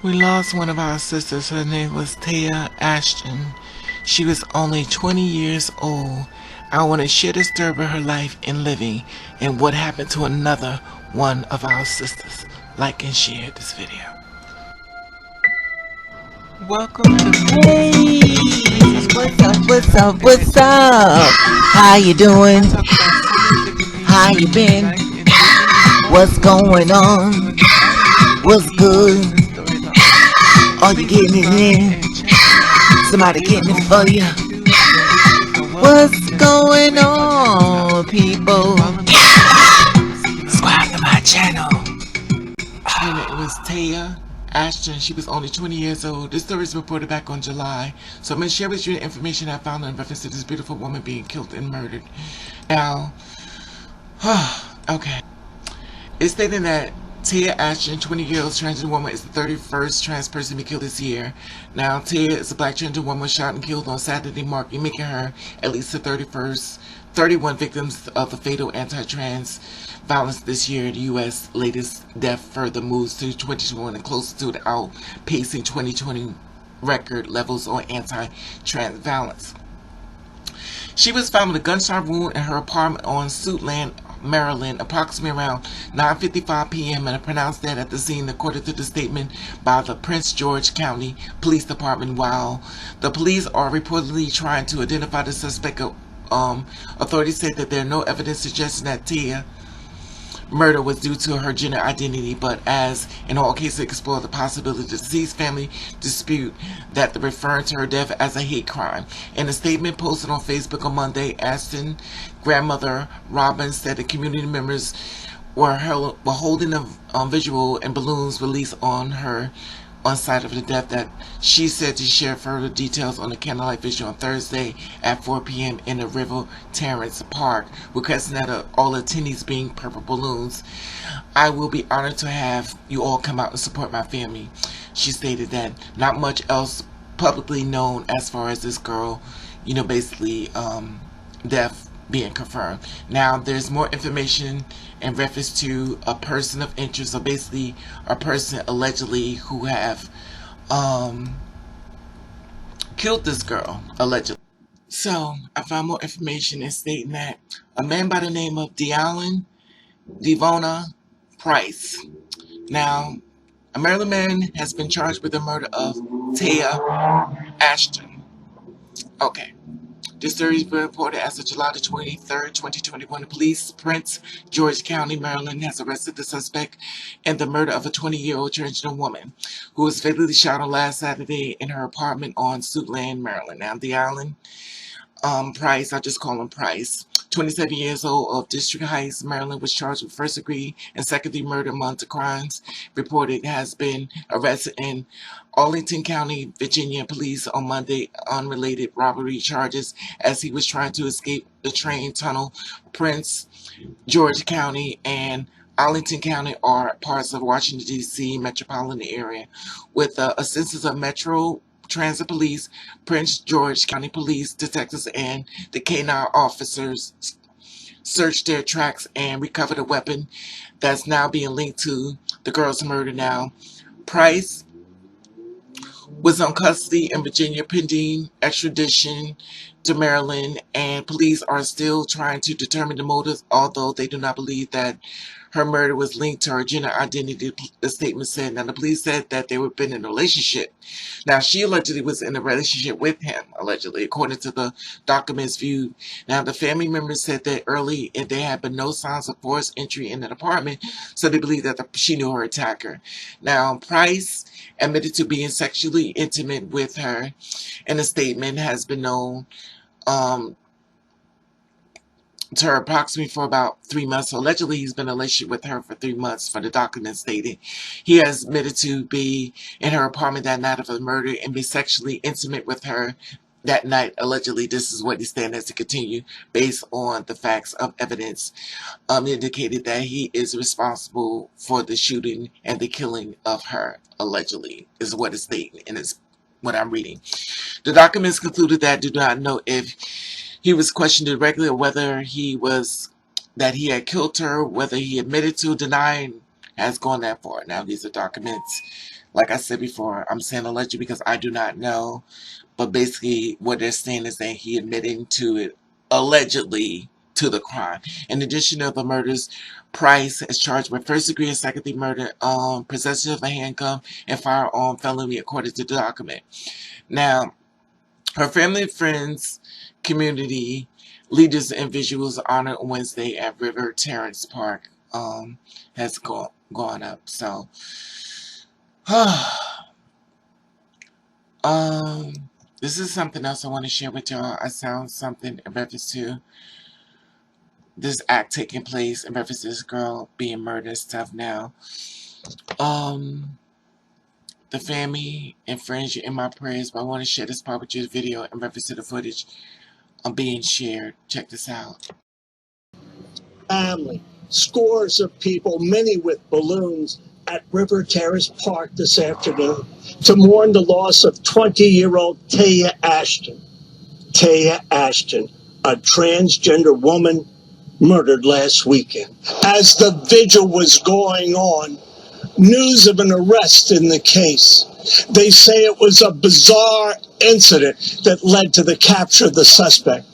We lost one of our sisters. Her name was Taya Ashton. She was only 20 years old. I want to share the story of her life and living and what happened to another one of our sisters. Like and share this video. Welcome to Hey, Princess what's up? Princess What's Channel. up? And as What's up? How you I doing? talk about so many different things How you related to been? life and living and What's also going on? doing unexpected What's detours good? in the story of our life. Are you Please getting it subscribe in? and check me out. Somebody It's getting it over for on you? YouTube and you are welcome What's to going spread my channels out. on, You can people? follow me on Facebook and receive Subscribe to my notifications. channel. Her name was Taya Ashton. She was only 20 years old. This story is reported back on July. So I'm going to share with you the information I found in reference to this beautiful woman being killed and murdered. Now, okay. It's stating that Taya Ashton, 20-year-old transgender woman, is the 31st trans person to be killed this year. Now, Taya is a black transgender woman shot and killed on Saturday, making her at least the 31 victims of the fatal anti-trans violence this year. The U.S. latest death further moves to 2021 and closer to the outpacing 2020 record levels on anti-trans violence. She was found with a gunshot wound in her apartment on Suitland, Maryland, approximately around 9:55 p.m. and pronounced dead at the scene, according to the statement by the Prince George County Police Department. While the police are reportedly trying to identify the suspect, authorities said that there are no evidence suggesting that Tia murder was due to her gender identity, but as in all cases explore the possibility the deceased family dispute that the referring to her death as a hate crime. In a statement posted on Facebook on Monday, Ashton grandmother Robin said the community members were holding a visual and balloons released on site of the death that she said to share further details on the candlelight visual on Thursday at 4 p.m. in the River Terrace Park, requesting that all attendees being purple balloons. I will be honored to have you all come out and support my family. She stated that not much else publicly known as far as this girl, basically death being confirmed. Now, there's more information in reference to a person of interest, or basically a person allegedly who have killed this girl, allegedly. So, I found more information in stating that a man by the name of Devona Price. Now, a Maryland man has been charged with the murder of Taya Ashton. Okay. This story has been reported as of July the 23rd, 2021. The police, Prince George County, Maryland, has arrested the suspect in the murder of a 20-year-old transgender woman who was fatally shot on last Saturday in her apartment on Suitland, Maryland. Now, the island Price, I just call him Price, 27 years old, of District Heights, Maryland, was charged with first-degree and second-degree murder among the crimes reported. Has been arrested in Arlington County, Virginia. Police on Monday unrelated robbery charges as he was trying to escape the train tunnel. Prince George County and Arlington County are parts of Washington, D.C. metropolitan area. With the assistance of Metro Transit Police, Prince George County Police, detectives, and the K-9 officers searched their tracks and recovered a weapon that's now being linked to the girl's murder. Now, Price was on custody in Virginia pending extradition to Maryland, and police are still trying to determine the motives, although they do not believe that her murder was linked to her gender identity, the statement said. Now, the police said that they were been in a relationship. Now, she allegedly was in a relationship with him, allegedly, according to the documents viewed. Now, the family members said that early there had been no signs of forced entry in the apartment, so they believe that she knew her attacker. Now, Price admitted to being sexually intimate with her, and a statement has been known to her approximately for about 3 months. So allegedly, he's been in a relationship with her for 3 months, for the documents stated. He has admitted to be in her apartment that night of the murder and be sexually intimate with her that night. Allegedly, this is what he stands to continue based on the facts of evidence indicated that he is responsible for the shooting and the killing of her, allegedly, is what is stated, and it's what I'm reading. The documents concluded that do not know if he was questioned directly or whether that he had killed her, whether he admitted to denying has gone that far. Now, these are documents Like I said before, I'm saying alleged because I do not know. But basically, what they're saying is that he admitting to it allegedly to the crime. In addition to the murders, Price is charged with first degree and second degree murder, possession of a handgun, and firearm felony, according to the document. Now, her family, friends, community leaders, and visuals honored Wednesday at River Terrace Park has gone up. So, um, this is something else I want to share with y'all. I found something in reference to this act taking place in reference to this girl being murdered and stuff. Now, um, the family and friends, you're in my prayers, but I want to share this part with you, the video in reference to the footage being shared. Check this out. Family, scores of people, many with balloons, at River Terrace Park this afternoon to mourn the loss of 20-year-old Taya Ashton. Taya Ashton, a transgender woman murdered last weekend. As the vigil was going on, news of an arrest in the case. They say it was a bizarre incident that led to the capture of the suspect.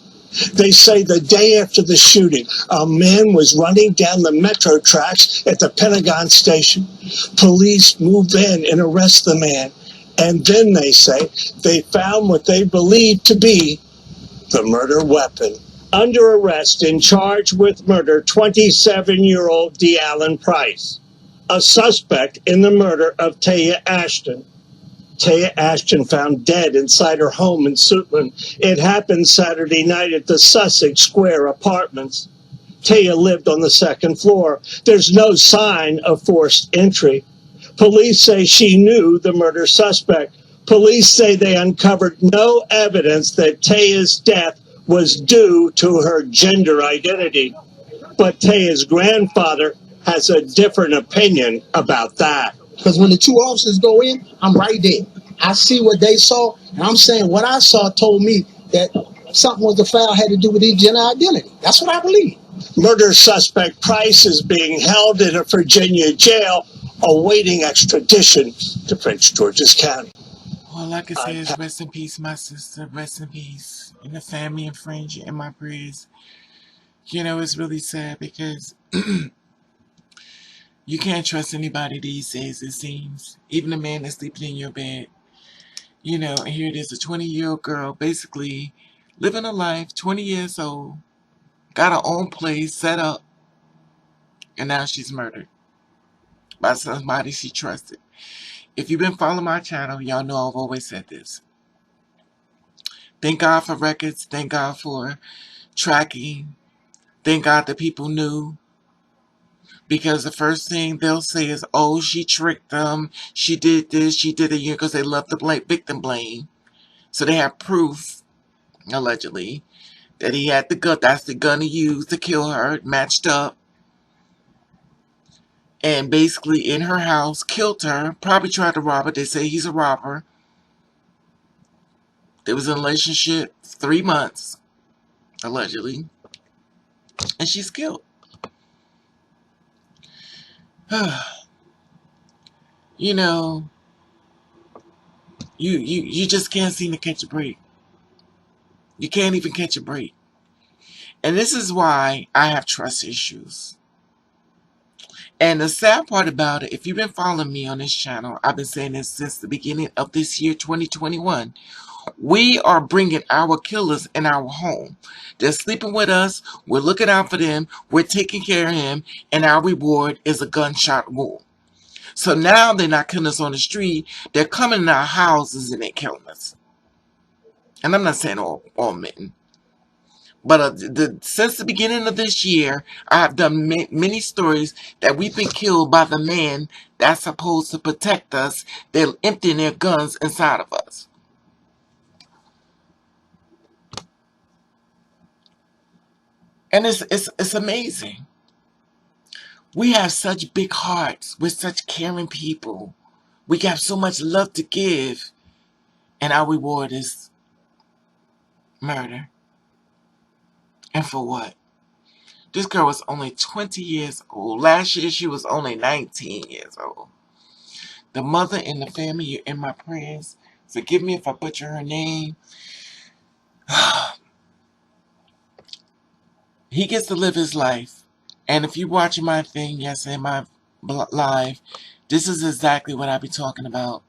They say the day after the shooting, a man was running down the metro tracks at the Pentagon station. Police move in and arrest the man. And then they say they found what they believe to be the murder weapon. Under arrest and charged with murder, 27-year-old De'Allen Price, a suspect in the murder of Taya Ashton. Taya Ashton found dead inside her home in Suitland. It happened Saturday night at the Sussex Square Apartments. Taya lived on the second floor. There's no sign of forced entry. Police say she knew the murder suspect. Police say they uncovered no evidence that Taya's death was due to her gender identity. But Taya's grandfather has a different opinion about that. Because when the two officers go in, I'm right there. I see what they saw, and I'm saying what I saw told me that something was afoul had to do with his gender identity. That's what I believe. Murder suspect Price is being held in a Virginia jail awaiting extradition to Prince George's County. All I can say is rest in peace, my sister. Rest in peace. And the family and friends, you're in my prayers. You know, it's really sad because you can't trust anybody these days, it seems. Even the man that's sleeping in your bed. You know, and here it is, a 20-year-old girl, basically living a life, 20 years old, got her own place set up, and now she's murdered by somebody she trusted. If you've been following my channel, y'all know I've always said this. Thank God for records. Thank God for tracking. Thank God that people knew. Because the first thing they'll say is, oh, she tricked them. She did this. She did it. Because they love to blame, victim blame. So they have proof, allegedly, that he had the gun. That's the gun he used to kill her. Matched up. And basically in her house, killed her. Probably tried to rob her. They say he's a robber. They was in a relationship 3 months, allegedly. And she's killed. You know, you just can't seem to catch a break. You can't even catch a break. And this is why I have trust issues. And the sad part about it, if you've been following me on this channel, I've been saying this since the beginning of this year, 2021. We are bringing our killers in our home. They're sleeping with us. We're looking out for them. We're taking care of him. And our reward is a gunshot wound. So now they're not killing us on the street. They're coming in our houses and they're killing us. And I'm not saying all men. But since the beginning of this year, I have done many stories that we've been killed by the man that's supposed to protect us. They're emptying their guns inside of us. And it's amazing. We have such big hearts. We're such caring people. We have so much love to give. And our reward is murder. And for what? This girl was only 20 years old. Last year she was only 19 years old. The mother and the family, you're in my prayers. Forgive me if I butcher her name. He gets to live his life. And if you're watching my thing, yes, in my live, this is exactly what I be talking about.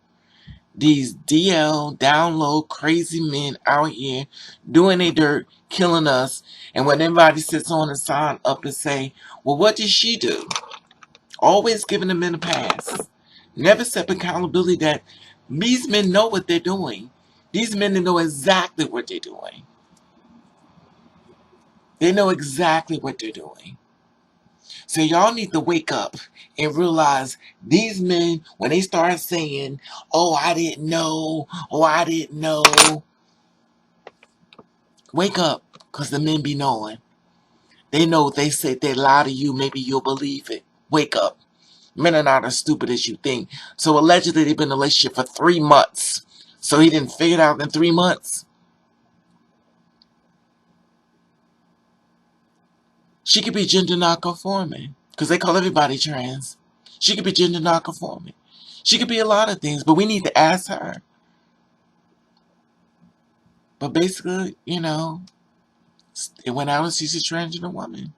These DL, download, crazy men out here doing their dirt, killing us. And when everybody sits on and sign up and say, well, what did she do? Always giving the men a pass. Never set accountability that these men know what they're doing. These men know exactly what they're doing. They know exactly what they're doing. So y'all need to wake up and realize these men, when they start saying, oh, I didn't know, oh, I didn't know, wake up, because the men be knowing. They know if they say they lie to you, maybe you'll believe it. Wake up. Men are not as stupid as you think. So allegedly they've been in a relationship for 3 months. So he didn't figure it out in 3 months. She could be gender non-conforming. Because they call everybody trans. She could be gender non-conforming. She could be a lot of things, but we need to ask her. But basically, it went out and she's a transgender woman.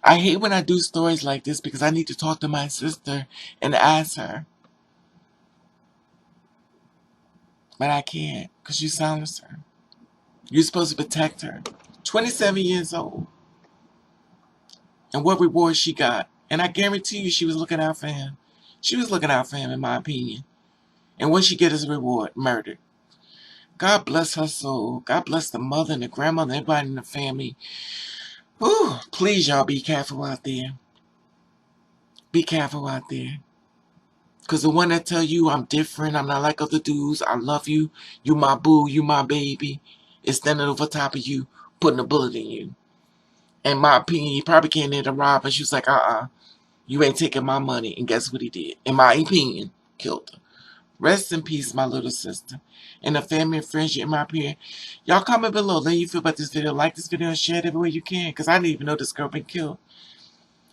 I hate when I do stories like this because I need to talk to my sister and ask her. But I can't because you silenced her. You're supposed to protect her. 27 years old. And what reward she got. And I guarantee you she was looking out for him. She was looking out for him, in my opinion. And what she get as a reward? Murdered. God bless her soul. God bless the mother and the grandmother and everybody in the family. Whew, please, y'all, be careful out there. Be careful out there. Because the one that tell you I'm different, I'm not like other dudes, I love you, you my boo, you my baby, is standing over top of you, putting a bullet in you. In my opinion, he probably came in to rob her. She was like, you ain't taking my money. And guess what he did? In my opinion, killed her. Rest in peace, my little sister. And the family and friends you in my peer. Y'all comment below. Let you feel about this video. Like this video and share it everywhere you can. Because I didn't even know this girl been killed.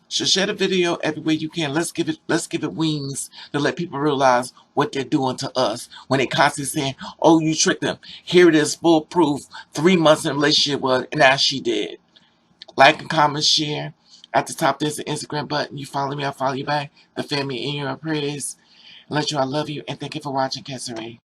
So share the video everywhere you can. Let's give it wings to let people realize what they're doing to us. When they constantly saying, oh, you tricked them. Here it is, full proof. 3 months in a relationship was, and now she did. Like and comment, share. At the top, there's an Instagram button. You follow me, I'll follow you back. The family in your prayers. Let you, I love you, and thank you for watching, Kesseray.